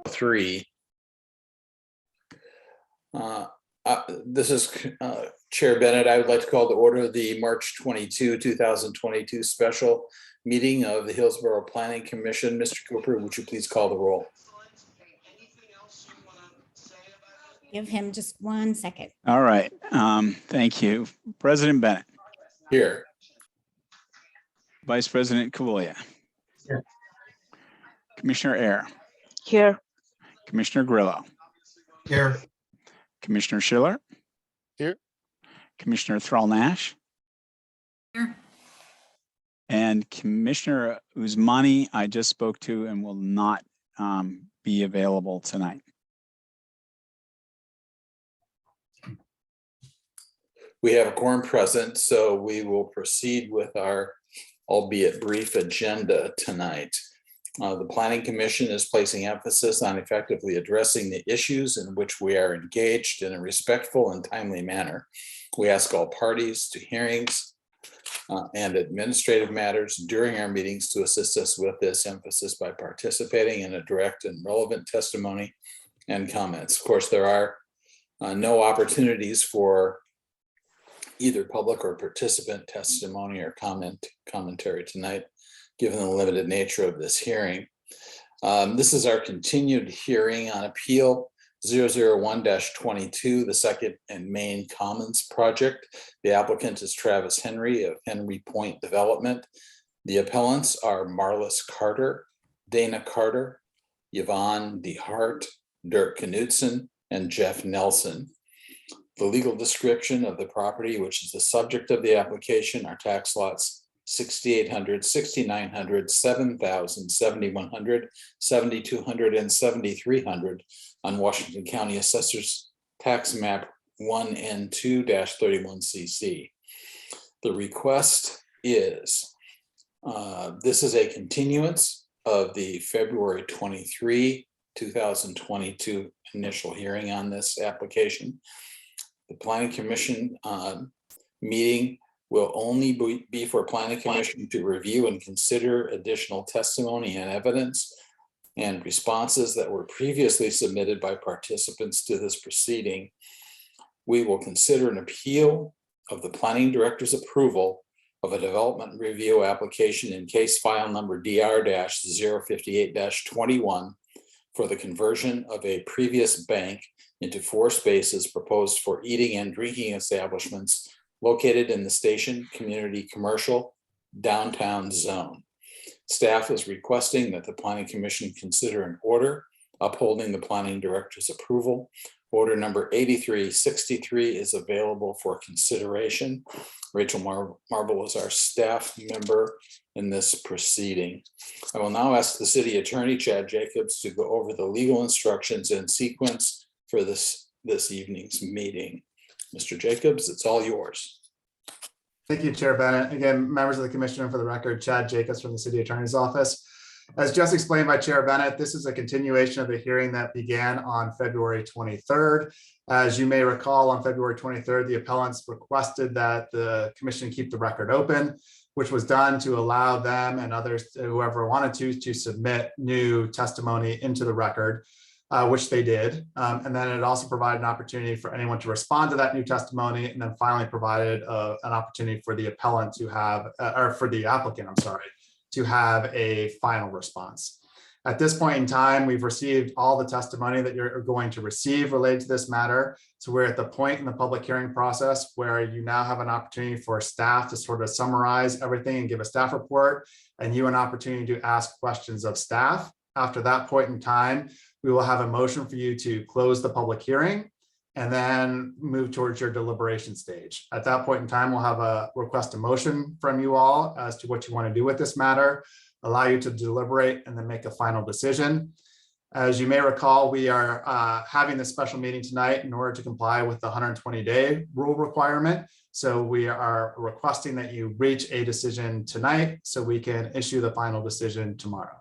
Three. This is Chair Bennett. I would like to call to order the March 22, 2022 special meeting of the Hillsboro Planning Commission. Mr. Cooper, would you please call the roll? Give him just 1 second. All right. Thank you. President Bennett. Here. Vice President Kavulia. Here. Commissioner Eyre. Here. Commissioner Grillo. Here. Commissioner Schiller. Here. Commissioner Thrall-Nash. Here. And Commissioner Usmani, I just spoke to and will not be available tonight. We have a quorum present, so we will proceed with our, albeit brief, agenda tonight. The Planning Commission is placing emphasis on effectively addressing the issues in which we are engaged in a respectful and timely manner. We ask all parties to hearings and administrative matters during our meetings to assist us with this emphasis by participating in a direct and relevant testimony and comments. Of course, there are no opportunities for either public or participant testimony or commentary tonight, given the limited nature of this hearing. This is our continued hearing on Appeal 001-22, the second and main Commons project. The applicant is Travis Henry of Henry Point Development. The appellants are Marlis Carter, Dana Carter, Yvonne DeHart, Dirk Knudsen, and Jeff Nelson. The legal description of the property, which is the subject of the application, are tax lots 6,800, 6,900, 7,000, 7,100, 7,200, and 7,300 on Washington County Assessor's Tax Map 1N2-31CC. The request is, this is a continuance of the February 23, 2022 initial hearing on this application. The Planning Commission meeting will only be for Planning Commission to review and consider additional testimony and evidence and responses that were previously submitted by participants to this proceeding. We will consider an appeal of the Planning Director's approval of a development review application in case file number DR-058-21 for the conversion of a previous bank into 4 spaces proposed for eating and drinking establishments located in the Station Community Commercial Downtown Zone. Staff is requesting that the Planning Commission consider an order upholding the Planning Director's approval. Order number 8363 is available for consideration. Rachel Marble is our staff member in this proceeding. I will now ask the City Attorney, Chad Jacobs, to go over the legal instructions and sequence for this evening's meeting. Mr. Jacobs, it's all yours. Thank you, Chair Bennett. Again, members of the Commission, for the record, Chad Jacobs from the City Attorney's Office. As just explained by Chair Bennett, this is a continuation of the hearing that began on February 23rd. As you may recall, on February 23rd, the appellants requested that the Commission keep the record open, which was done to allow them and others, whoever wanted to submit new testimony into the record, which they did. And then it also provided an opportunity for anyone to respond to that new testimony, and then finally provided an opportunity for the appellant to have, or for the applicant, I'm sorry, to have a final response. At this point in time, we've received all the testimony that you're going to receive related to this matter. So we're at the point in the public hearing process where you now have an opportunity for staff to sort of summarize everything and give a staff report, and you an opportunity to ask questions of staff. After that point in time, we will have a motion for you to close the public hearing and then move towards your deliberation stage. At that point in time, we'll have a request a motion from you all as to what you want to do with this matter, allow you to deliberate, and then make a final decision. As you may recall, we are having this special meeting tonight in order to comply with the 120-day rule requirement. So we are requesting that you reach a decision tonight so we can issue the final decision tomorrow.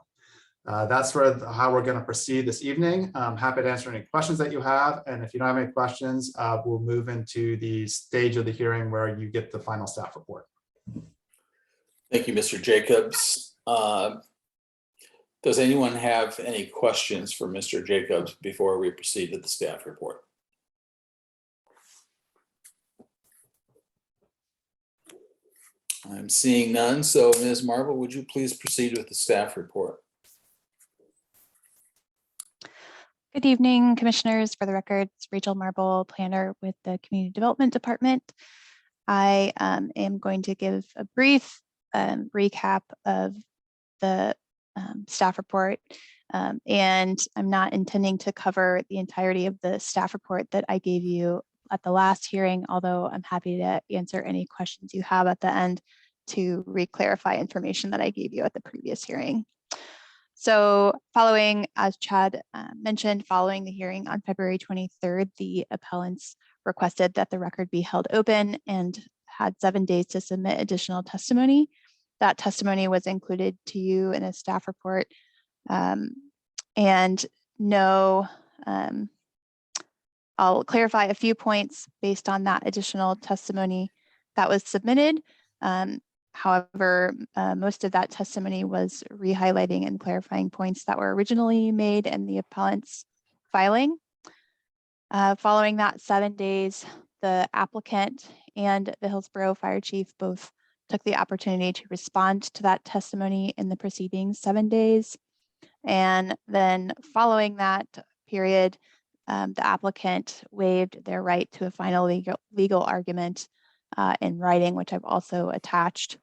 That's how we're going to proceed this evening. I'm happy to answer any questions that you have. And if you don't have any questions, we'll move into the stage of the hearing where you get the final staff report. Thank you, Mr. Jacobs. Does anyone have any questions for Mr. Jacobs before we proceed to the staff report? I'm seeing none. So Ms. Marble, would you please proceed with the staff report? Good evening, commissioners. For the record, it's Rachel Marble, planner with the Community Development Department. I am going to give a brief recap of the staff report, and I'm not intending to cover the entirety of the staff report that I gave you at the last hearing, although I'm happy to answer any questions you have at the end to re-clarify information that I gave you at the previous hearing. So following, as Chad mentioned, following the hearing on February 23rd, the appellants requested that the record be held open and had 7 days to submit additional testimony. That testimony was included to you in a staff report. And no, I'll clarify a few points based on that additional testimony that was submitted. However, most of that testimony was re-highlighting and clarifying points that were originally made in the appellant's filing. Following that 7 days, the applicant and the Hillsboro Fire Chief both took the opportunity to respond to that testimony in the preceding 7 days. And then following that period, the applicant waived their right to a final legal argument in writing, which I've also attached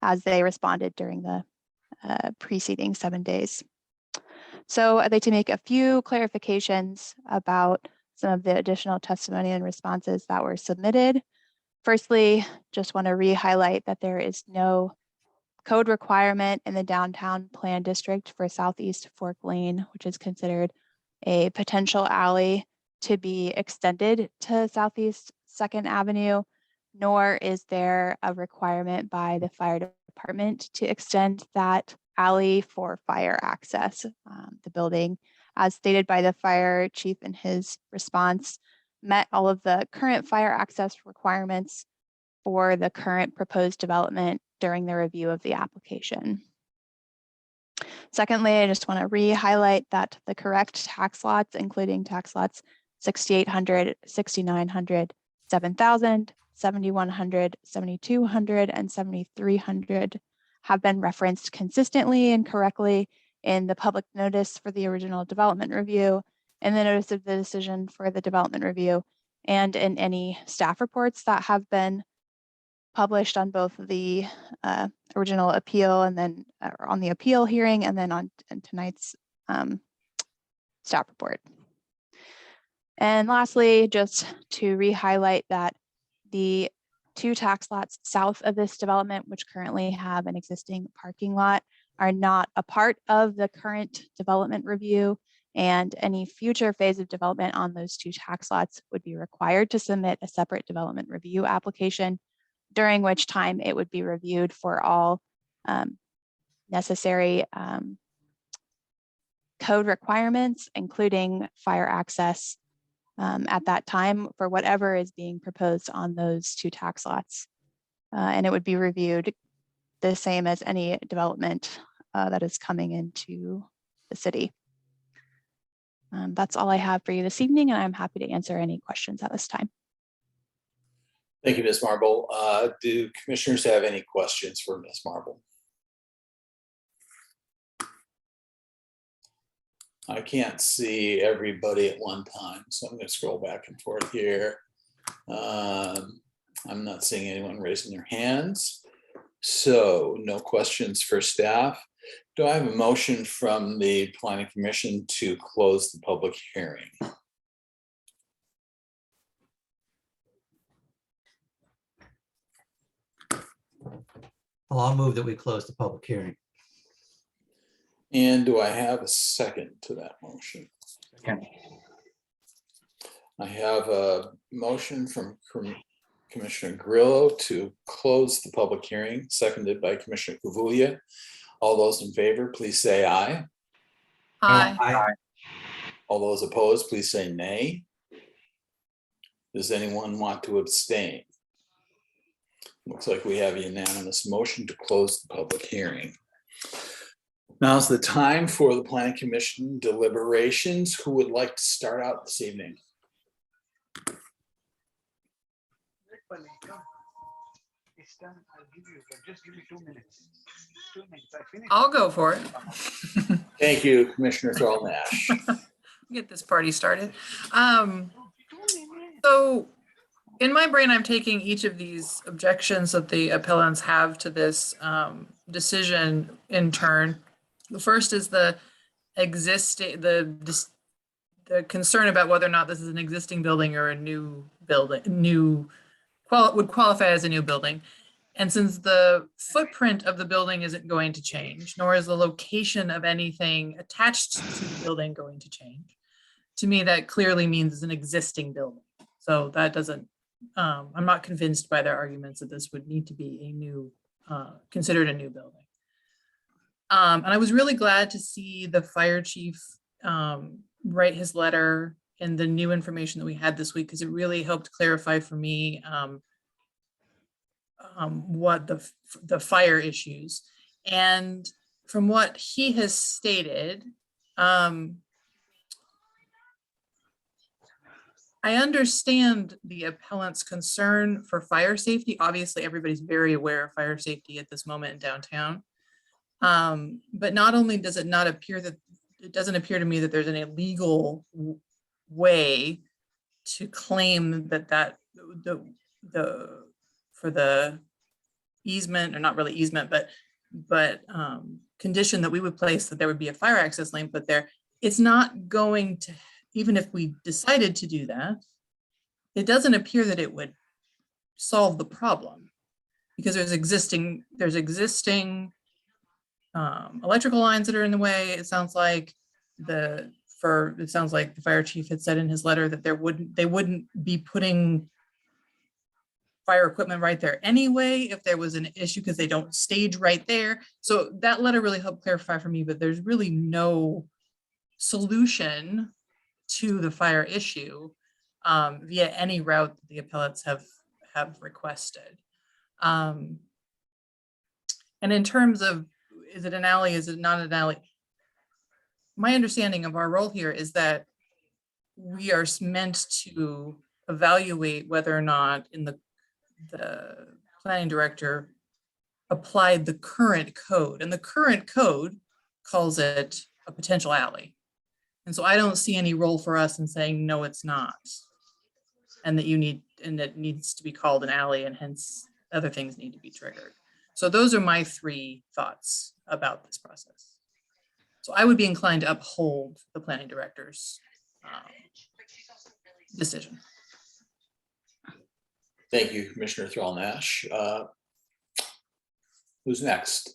as they responded during the preceding 7 days. So I'd like to make a few clarifications about some of the additional testimony and responses that were submitted. Firstly, just want to re-highlight that there is no code requirement in the downtown plan district for Southeast Fork Lane, which is considered a potential alley, to be extended to Southeast 2nd Avenue, nor is there a requirement by the fire department to extend that alley for fire access. The building, as stated by the fire chief in his response, met all of the current fire access requirements for the current proposed development during the review of the application. Secondly, I just want to re-highlight that the correct tax lots, including tax lots 6,800, 6,900, 7,000, 7,100, 7,200, and 7,300 have been referenced consistently and correctly in the public notice for the original development review, in the notice of the decision for the development review, and in any staff reports that have been published on both the original appeal and then on the appeal hearing and then on tonight's staff report. And lastly, just to re-highlight that the 2 tax lots south of this development, which currently have an existing parking lot, are not a part of the current development review, and any future phase of development on those 2 tax lots would be required to submit a separate development review application, during which time it would be reviewed for all necessary code requirements, including fire access at that time for whatever is being proposed on those 2 tax lots. And it would be reviewed the same as any development that is coming into the city. That's all I have for you this evening, and I'm happy to answer any questions at this time. Thank you, Ms. Marble. Do commissioners have any questions for Ms. Marble? I can't see everybody at one time, so I'm going to scroll back and forth here. I'm not seeing anyone raising their hands. So no questions for staff. Do I have a motion from the Planning Commission to close the public hearing? I'll move that we close the public hearing. And do I have a second to that motion? Okay. I have a motion from Commissioner Grillo to close the public hearing, seconded by Commissioner Kavuya. All those in favor, please say aye. Aye. Aye. All those opposed, please say nay. Does anyone want to abstain? Looks like we have a unanimous motion to close the public hearing. Now's the time for the Planning Commission deliberations. Who would like to start out this evening? I'll go for it. Thank you, Commissioner Thrall Nash. Get this party started. So in my brain, I'm taking each of these objections that the appellants have to this decision in turn. The first is the concern about whether or not this is an existing building or a new building, would qualify as a new building. And since the footprint of the building isn't going to change, nor is the location of anything attached to the building going to change, to me, that clearly means it's an existing building. So that doesn't, I'm not convinced by their arguments that this would need to be a new, considered a new building. And I was really glad to see the fire chief write his letter and the new information that we had this week, because it really helped clarify for me what the fire issues. And from what he has stated, I understand the appellant's concern for fire safety. Obviously, everybody's very aware of fire safety at this moment in downtown. But not only does it not appear that, it doesn't appear to me that there's an illegal way to claim that for the easement, or not really easement, but condition that we would place that there would be a fire access lane, but it's not going to, even if we decided to do that, it doesn't appear that it would solve the problem, because there's existing electrical lines that are in the way. It sounds like the fire chief had said in his letter that they wouldn't be putting fire equipment right there anyway if there was an issue, because they don't stage right there. So that letter really helped clarify for me, but there's really no solution to the fire issue via any route that the appellants have requested. And in terms of, is it an alley, is it not an alley? My understanding of our role here is that we are meant to evaluate whether or not the planning director applied the current code, and the current code calls it a potential alley. And so I don't see any role for us in saying, no, it's not. And that it needs to be called an alley, and hence other things need to be triggered. So those are my three thoughts about this process. So I would be inclined to uphold the planning director's decision. Thank you, Commissioner Thrall Nash. Who's next?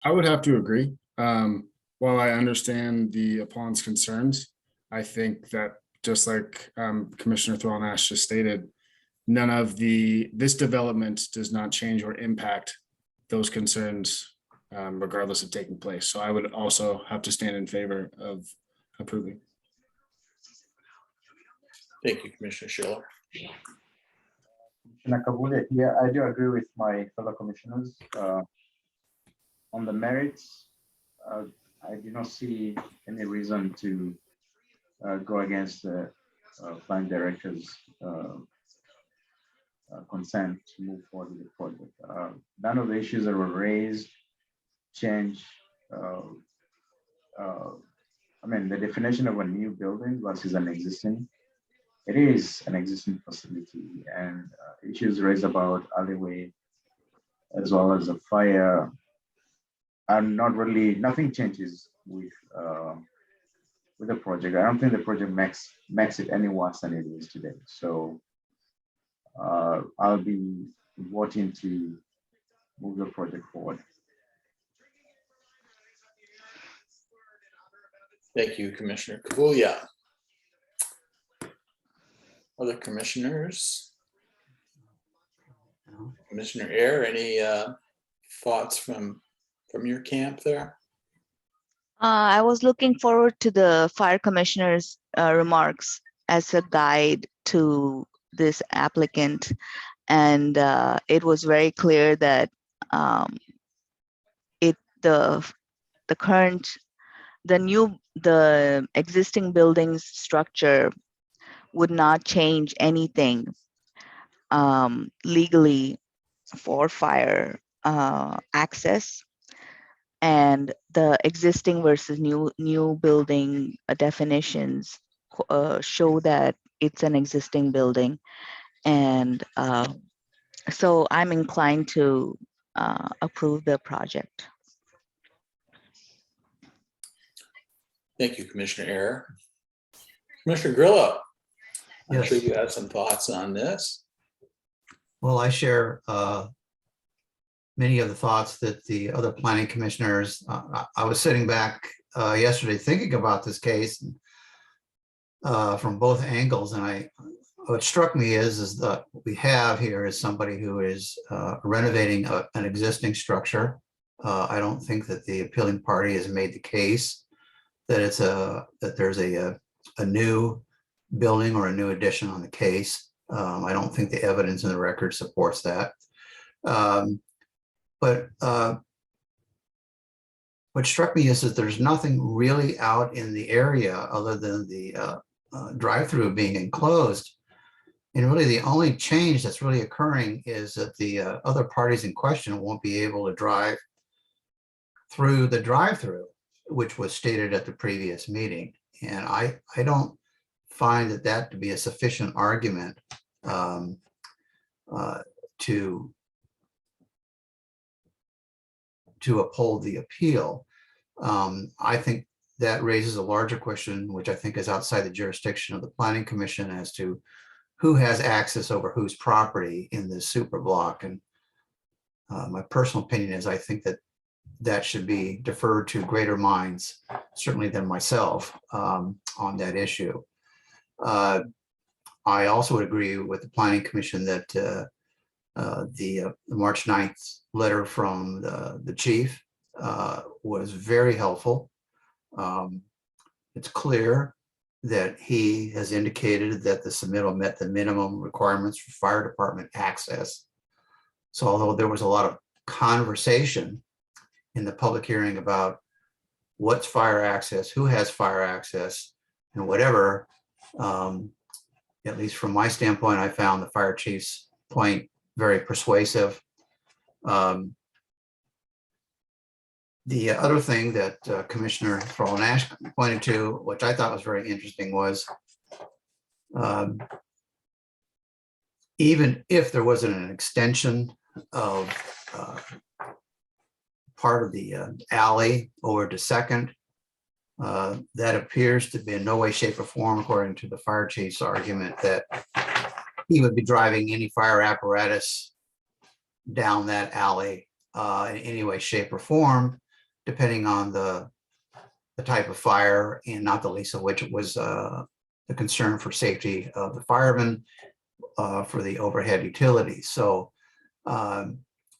I would have to agree. While I understand the appellant's concerns, I think that just like Commissioner Thrall Nash just stated, this development does not change or impact those concerns regardless of taking place. So I would also have to stand in favor of approving. Thank you, Commissioner Schiller. Commissioner Kabulia, yeah, I do agree with my fellow commissioners. On the merits, I do not see any reason to go against the planning director's consent to move forward with the project. None of the issues that were raised change. I mean, the definition of a new building versus an existing. It is an existing facility, and issues raised about alleyway as well as a fire are not really, nothing changes with the project. I don't think the project makes it any worse than it is today. So I'll be voting to move the project forward. Thank you, Commissioner Kabulia. Other commissioners? Commissioner Ayer, any thoughts from your camp there? I was looking forward to the fire commissioner's remarks as a guide to this applicant, and it was very clear that the existing building's structure would not change anything legally for fire access, and the existing versus new building definitions show that it's an existing building, and so I'm inclined to approve the project. Thank you, Commissioner Eyre. Commissioner Grillo, I'm Yes. sure you have some thoughts on this. Well, I share many of the thoughts that the other planning commissioners, I was sitting back yesterday thinking about this case from both angles, and what struck me is that what we have here is somebody who is renovating an existing structure. I don't think that the appealing party has made the case that there's a new building or a new addition on the case. I don't think the evidence in the record supports that. But what struck me is that there's nothing really out in the area other than the drive-through being enclosed. And really the only change that's really occurring is that the other parties in question won't be able to drive through the drive-through, which was stated at the previous meeting. And I don't find that to be a sufficient argument to uphold the appeal. I think that raises a larger question, which I think is outside the jurisdiction of the Planning Commission, as to who has access over whose property in this super block. And my personal opinion is I think that should be deferred to greater minds, certainly than myself, on that issue. I also would agree with the Planning Commission that the March 9th letter from the chief was very helpful. It's clear that he has indicated that the submittal met the minimum requirements for fire department access. So although there was a lot of conversation in the public hearing about what's fire access, who has fire access, and whatever, at least from my standpoint, I found the fire chief's point very persuasive. The other thing that Commissioner Thrall-Nash pointed to, which I thought was very interesting, was even if there wasn't an extension of part of the alley over to Second, that appears to be in no way, shape, or form, according to the fire chief's argument, that he would be driving any fire apparatus down that alley in any way, shape, or form, depending on the type of fire, and not the least of which it was the concern for safety of the firemen for the overhead utilities. So,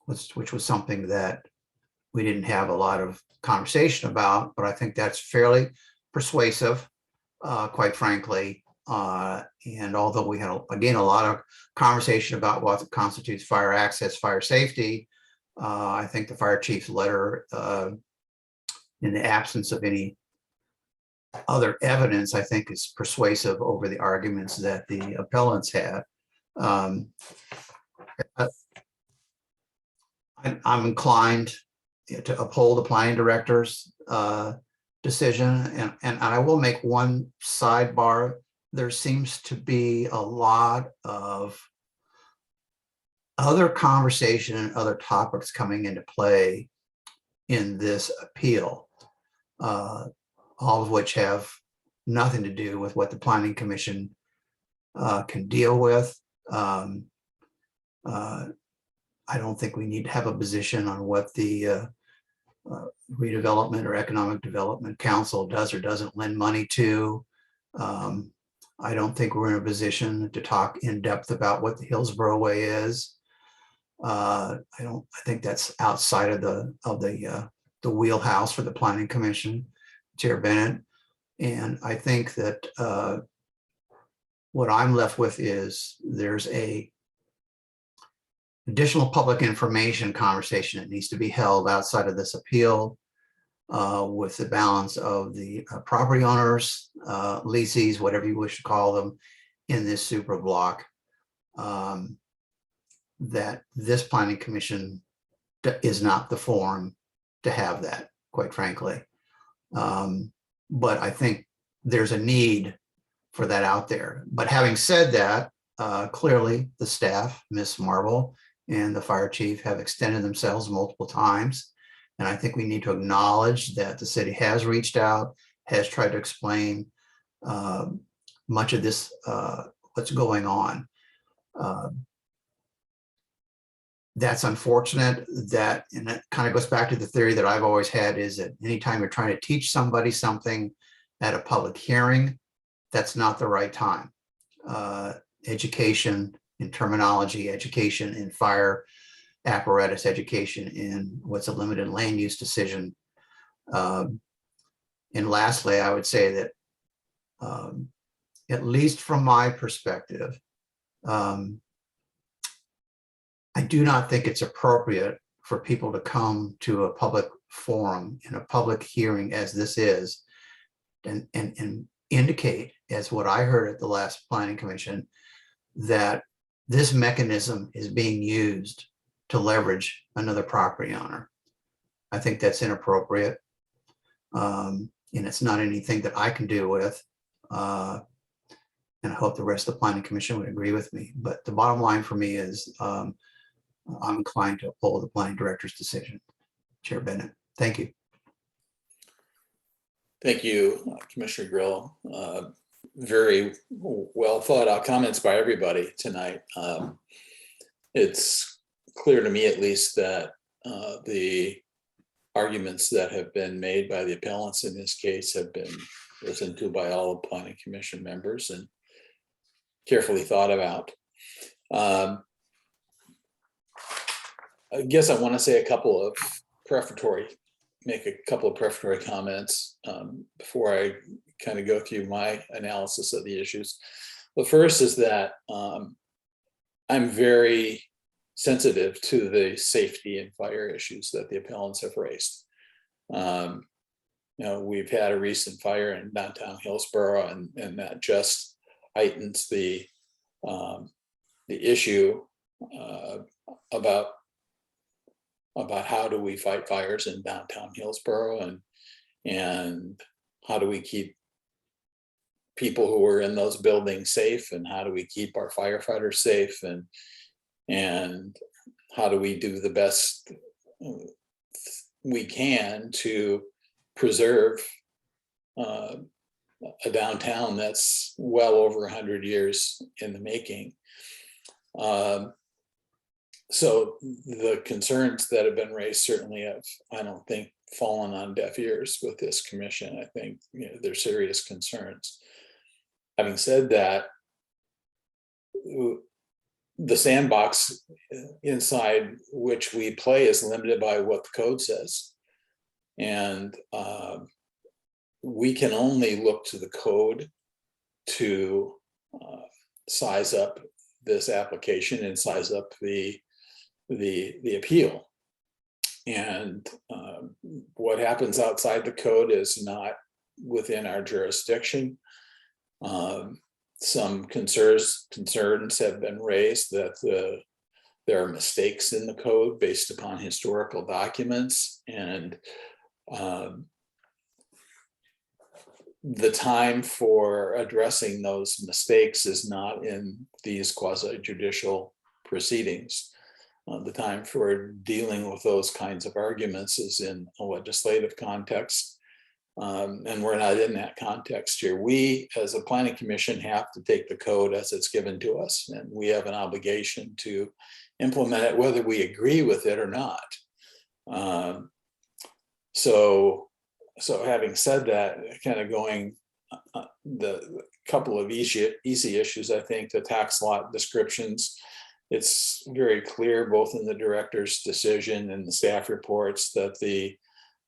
which was something that we didn't have a lot of conversation about, but I think that's fairly persuasive, quite frankly. And although we had, again, a lot of conversation about what constitutes fire access, fire safety, I think the fire chief's letter, in the absence of any other evidence, I think is persuasive over the arguments that the appellants had. I'm inclined to uphold the planning director's decision, and I will make one sidebar. There seems to be a lot of other conversation and other topics coming into play in this appeal, all of which have nothing to do with what the Planning Commission can deal with. I don't think we need to have a position on what the Redevelopment or Economic Development Council does or doesn't lend money to. I don't think we're in a position to talk in depth about what the Hillsboro Way is. I think that's outside of the wheelhouse for the Planning Commission, Chair Bennett. And I think that what I'm left with is there's a additional public information conversation that needs to be held outside of this appeal with the balance of the property owners, leases, whatever you wish to call them, in this super block. That this planning commission is not the forum to have that, quite frankly. But I think there's a need for that out there. But having said that, clearly the staff, Ms. Marble and the fire chief, have extended themselves multiple times. And I think we need to acknowledge that the city has reached out, has tried to explain much of this, what's going on. That's unfortunate that, and it kind of goes back to the theory that I've always had, is that anytime you're trying to teach somebody something at a public hearing, that's not the right time. Education in terminology, education in fire apparatus, education in what's a limited land use decision. And lastly, I would say that at least from my perspective, I do not think it's appropriate for people to come to a public forum in a public hearing as this is and indicate, as what I heard at the last planning commission, that this mechanism is being used to leverage another property owner. I think that's inappropriate. And it's not anything that I can do with. And I hope the rest of the planning commission would agree with me. But the bottom line for me is I'm inclined to uphold the planning director's decision. Chair Bennett, thank you. Thank you, Commissioner Grill. Very well thought out comments by everybody tonight. It's clear to me, at least, that the arguments that have been made by the appellants in this case have been listened to by all the planning commission members and carefully thought about. I guess I want to say make a couple of prefatory comments before I kind of go through my analysis of the issues. The first is that I'm very sensitive to the safety and fire issues that the appellants have raised. We've had a recent fire in downtown Hillsboro, and that just heightens the issue about how do we fight fires in downtown Hillsboro, and how do we keep people who are in those buildings safe, and how do we keep our firefighters safe, and how do we do the best we can to preserve a downtown that's well over 100 years in the making. So the concerns that have been raised certainly have, I don't think, fallen on deaf ears with this commission. I think they're serious concerns. Having said that, the sandbox inside which we play is limited by what the code says. And we can only look to the code to size up this application and size up the appeal. And what happens outside the code is not within our jurisdiction. Some concerns have been raised that there are mistakes in the code based upon historical documents, and the time for addressing those mistakes is not in these quasi-judicial proceedings. The time for dealing with those kinds of arguments is in a legislative context, and we're not in that context here. We, as a planning commission, have to take the code as it's given to us, and we have an obligation to implement it whether we agree with it or not. So having said that, kind of going the couple of easy issues, I think the tax lot descriptions, it's very clear both in the director's decision and the staff reports that the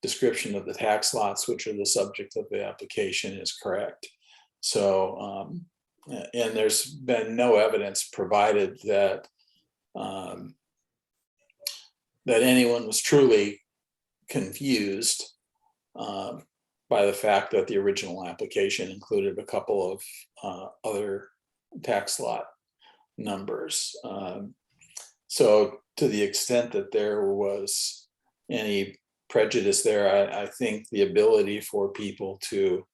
description of the tax lots, which are the subject of the application, is correct. So and there's been no evidence provided that that anyone was truly confused by the fact that the original application included a couple of other tax lot numbers. So to the extent that there was any prejudice there, I think the ability for people to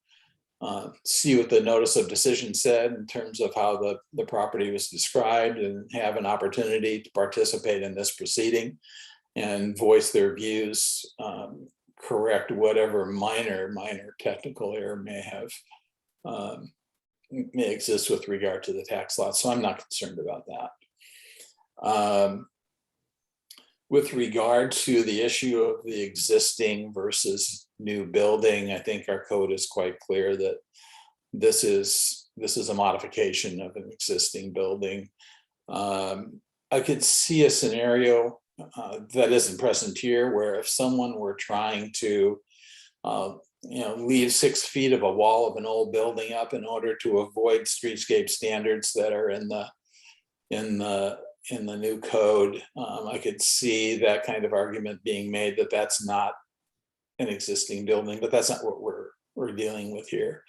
see what the notice of decision said in terms of how the property was described and have an opportunity to participate in this proceeding and voice their views, correct whatever minor technical error may exist with regard to the tax lot. So I'm not concerned about that. With regard to the issue of the existing versus new building, I think our code is quite clear that this is a modification of an existing building. I could see a scenario that isn't present here, where if someone were trying to leave 6 feet of a wall of an old building up in order to avoid streetscape standards that are in the new code, I could see that kind of argument being made that that's not an existing building, but that's not what we're dealing with here.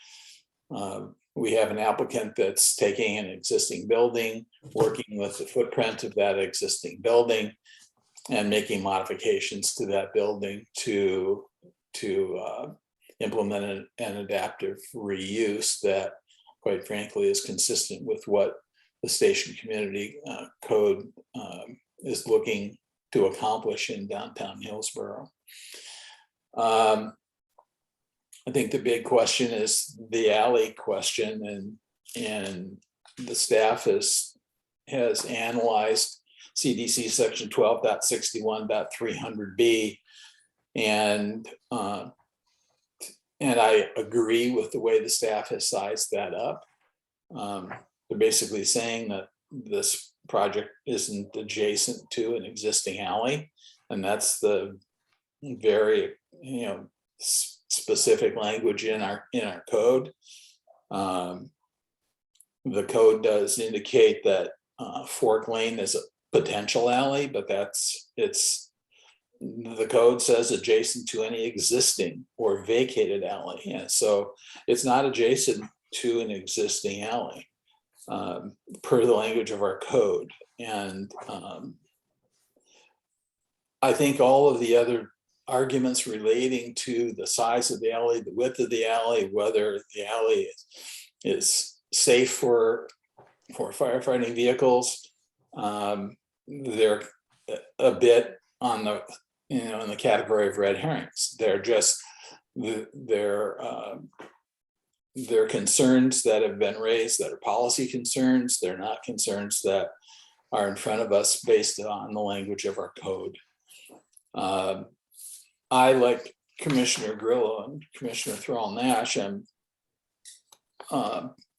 We have an applicant that's taking an existing building, working with the footprint of that existing building, and making modifications to that building to implement an adaptive reuse that, quite frankly, is consistent with what the station community code is looking to accomplish in downtown Hillsboro. I think the big question is the alley question, and the staff has analyzed CDC section 12.61.300B, and I agree with the way the staff has sized that up. They're basically saying that this project isn't adjacent to an existing alley, and that's the very specific language in our code. The code does indicate that Fork Lane is a potential alley, but the code says adjacent to any existing or vacated alley, and so it's not adjacent to an existing alley per the language of our code. And I think all of the other arguments relating to the size of the alley, the width of the alley, whether the alley is safe for firefighting vehicles, they're a bit on the in the category of red herrings. They're just they're concerns that have been raised that are policy concerns. They're not concerns that are in front of us based on the language of our code. I, like Commissioner Grillo and Commissioner Thrall-Nash, am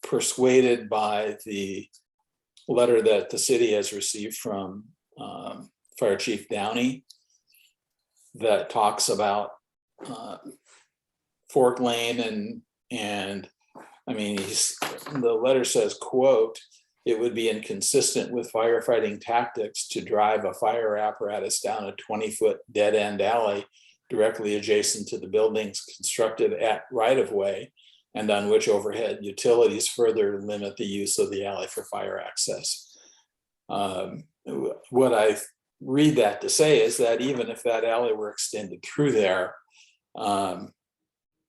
persuaded by the letter that the city has received from Fire Chief Downey that talks about Fork Lane, and I mean, the letter says, quote, "It would be inconsistent with firefighting tactics to drive a fire apparatus down a 20-foot dead-end alley directly adjacent to the buildings constructed at right-of-way and on which overhead utilities further limit the use of the alley for fire access." What I read that to say is that even if that alley were extended through there,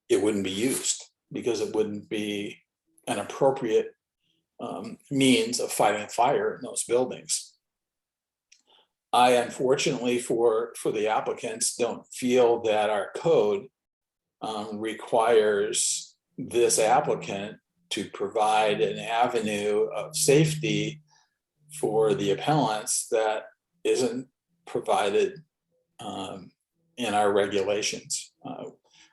it wouldn't be used because it wouldn't be an appropriate means of fighting fire in those buildings. I, unfortunately for the applicants, don't feel that our code requires this applicant to provide an avenue of safety for the appellants that isn't provided in our regulations.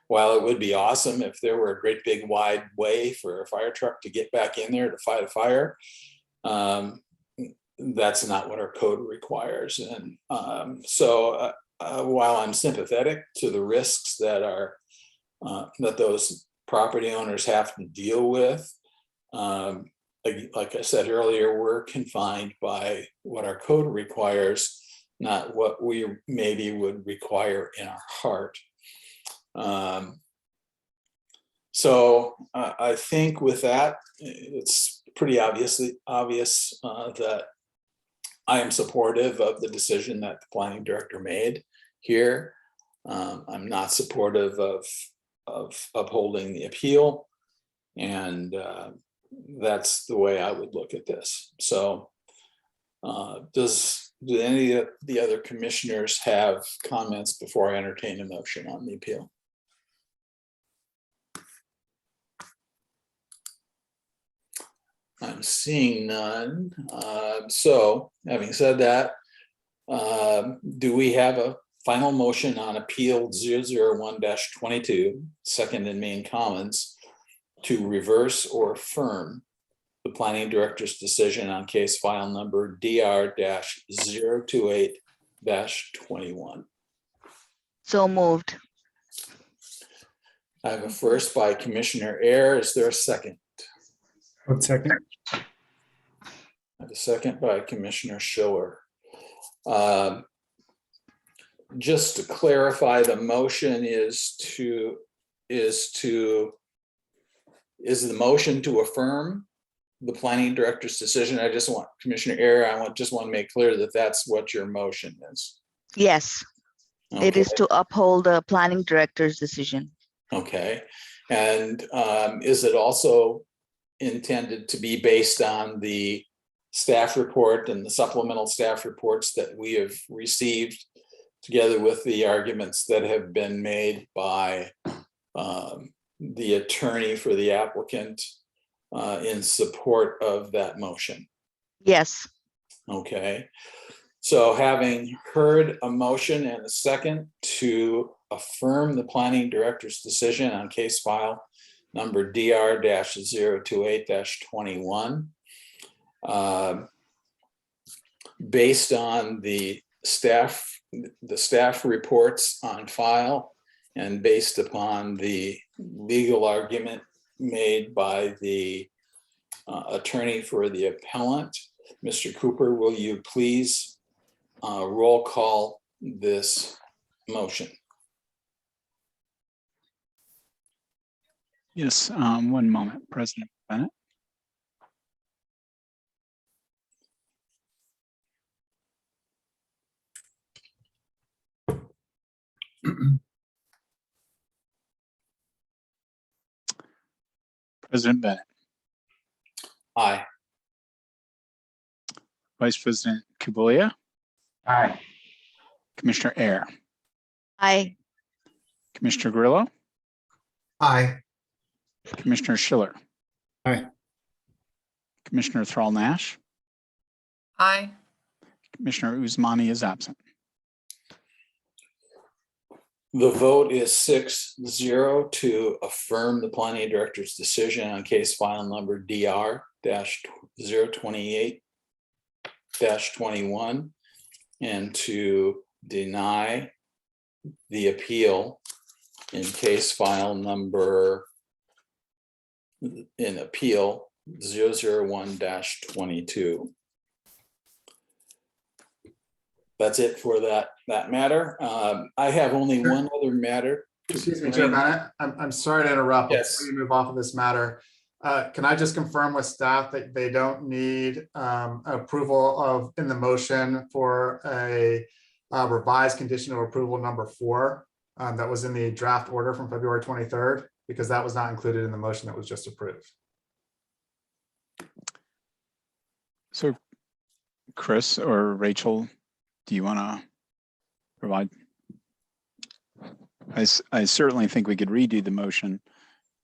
While it would be awesome if there were a great big wide way for a fire truck to get back in there to fight a fire, that's not what our code requires. And so while I'm sympathetic to the risks that that those property owners have to deal with, like I said earlier, we're confined by what our code requires, not what we maybe would require in our heart. So I think with that, it's pretty obvious that I am supportive of the decision that the planning director made here. I'm not supportive of upholding the appeal, and that's the way I would look at this. So do any of the other commissioners have comments before I entertain a motion on the appeal? I'm seeing none. So having said that, do we have a final motion on appeal 001-22, second and main comments, to reverse or affirm the planning director's decision on case file number DR-028-21? So moved. I have a first by Commissioner Air. Is there a second? One second. I have a second by Commissioner Schiller. Just to clarify, the motion is the motion to affirm the planning director's decision. I just want Commissioner Air, just want to make clear that that's what your motion is. Yes, it is to uphold the planning director's decision. Okay, and is it also intended to be based on the staff report and the supplemental staff reports that we have received, together with the arguments that have been made by the attorney for the applicant in support of that motion? Yes. Okay, so having heard a motion and a second to affirm the planning director's decision on case file number DR-028-21, based on the staff reports on file and based upon the legal argument made by the attorney for the appellant, Mr. Cooper, will you please roll call this motion? Yes, one moment, President Bennett. President Bennett. Aye. Vice President Kuboya. Aye. Commissioner Air. Aye. Commissioner Grillo. Aye. Commissioner Schiller. Aye. Commissioner Thrall Nash. Aye. Commissioner Usmani is absent. The vote is 6-0 to affirm the planning director's decision on case file number DR-028-21 and to deny the appeal in case file number 001-22. That's it for that matter. I have only one other matter. Excuse me, Chair Bennett, I'm sorry to interrupt. Yes. Before you move off of this matter, can I just confirm with staff that they don't need approval of in the motion for a revised condition of approval number 4 that was in the draft order from February 23rd, because that was not included in the motion that was just approved. So Chris or Rachel, do you want to provide? I certainly think we could redo the motion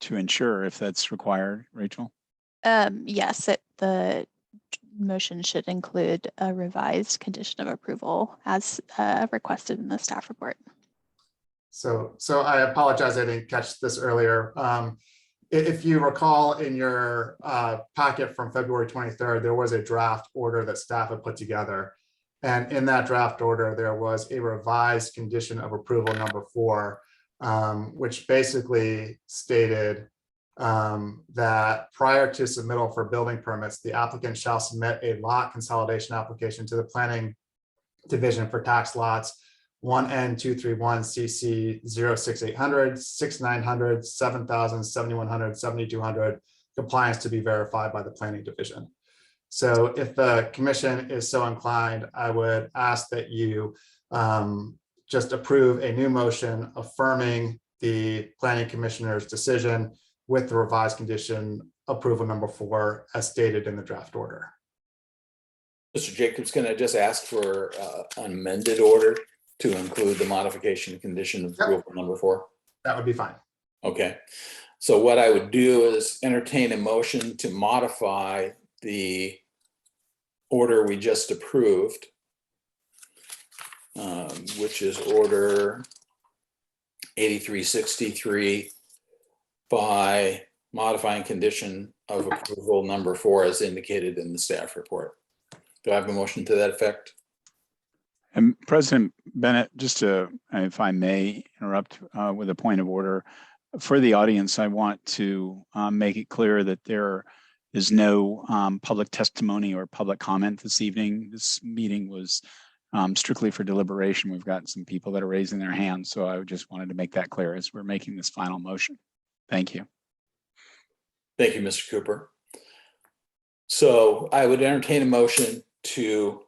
to ensure if that's required, Rachel. Yes, the motion should include a revised condition of approval as requested in the staff report. So I apologize, I didn't catch this earlier. If you recall in your packet from February 23rd, there was a draft order that staff had put together. And in that draft order, there was a revised condition of approval number 4, which basically stated that prior to submittal for building permits, the applicant shall submit a lot consolidation application to the planning division for tax lots 1N231 CC 06800, 6900, 7000, 7100, 7200, compliance to be verified by the planning division. So if the commission is so inclined, I would ask that you just approve a new motion affirming the planning commissioner's decision with the revised condition approval number 4 as stated in the draft order. Mr. Jacobs, can I just ask for an amended order to include the modification condition of approval number 4? That would be fine. Okay, so what I would do is entertain a motion to modify the order we just approved, which is order 8363, by modifying condition of approval number 4 as indicated in the staff report. Do I have a motion to that effect? And President Bennett, just to, if I may interrupt with a point of order, for the audience, I want to make it clear that there is no public testimony or public comment this evening. This meeting was strictly for deliberation. We've got some people that are raising their hands, so I just wanted to make that clear as we're making this final motion. Thank you. Thank you, Mr. Cooper. So I would entertain a motion to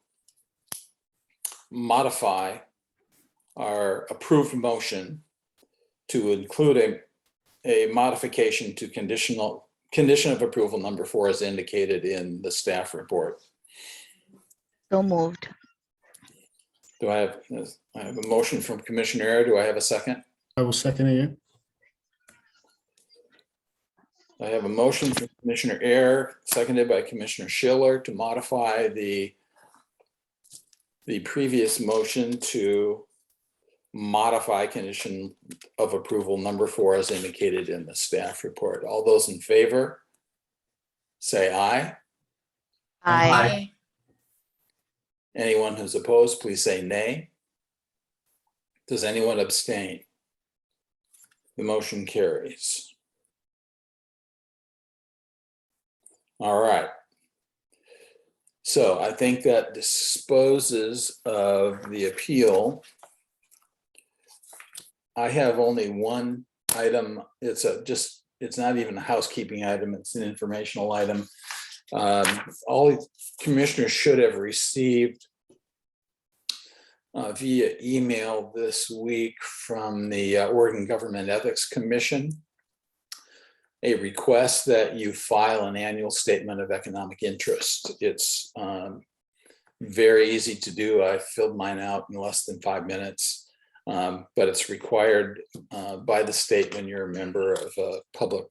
modify our approved motion to include a modification to condition of approval number 4 as indicated in the staff report. So moved. Do I have a motion from Commissioner Air? Do I have a second? I will second it. I have a motion from Commissioner Air, seconded by Commissioner Schiller, to modify the previous motion to modify condition of approval number 4 as indicated in the staff report. All those in favor, say aye. Aye. Anyone who's opposed, please say nay. Does anyone abstain? The motion carries. All right. So I think that disposes of the appeal. I have only one item. It's not even a housekeeping item. It's an informational item. All commissioners should have received via email this week from the Oregon Government Ethics Commission a request that you file an annual statement of economic interest. It's very easy to do. I filled mine out in less than 5 minutes, but it's required by the state when you're a member of a public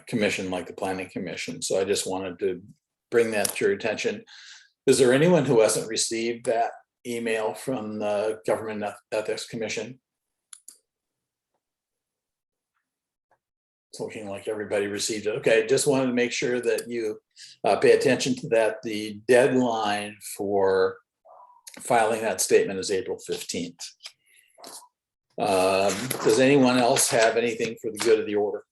commission like the Planning Commission. So I just wanted to bring that to your attention. Is there anyone who hasn't received that email from the Government Ethics Commission? It's looking like everybody received it. Okay, just wanted to make sure that you pay attention to that. The deadline for filing that statement is April 15th. Does anyone else have anything for the good of the order?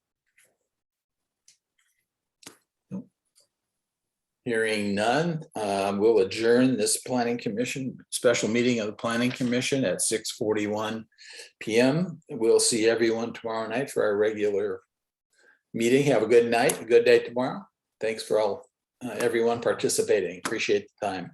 Hearing none, we'll adjourn this Planning Commission, special meeting of the Planning Commission at 6:41 p.m. We'll see everyone tomorrow night for our regular meeting. Have a good night, a good day tomorrow. Thanks for everyone participating. Appreciate the time.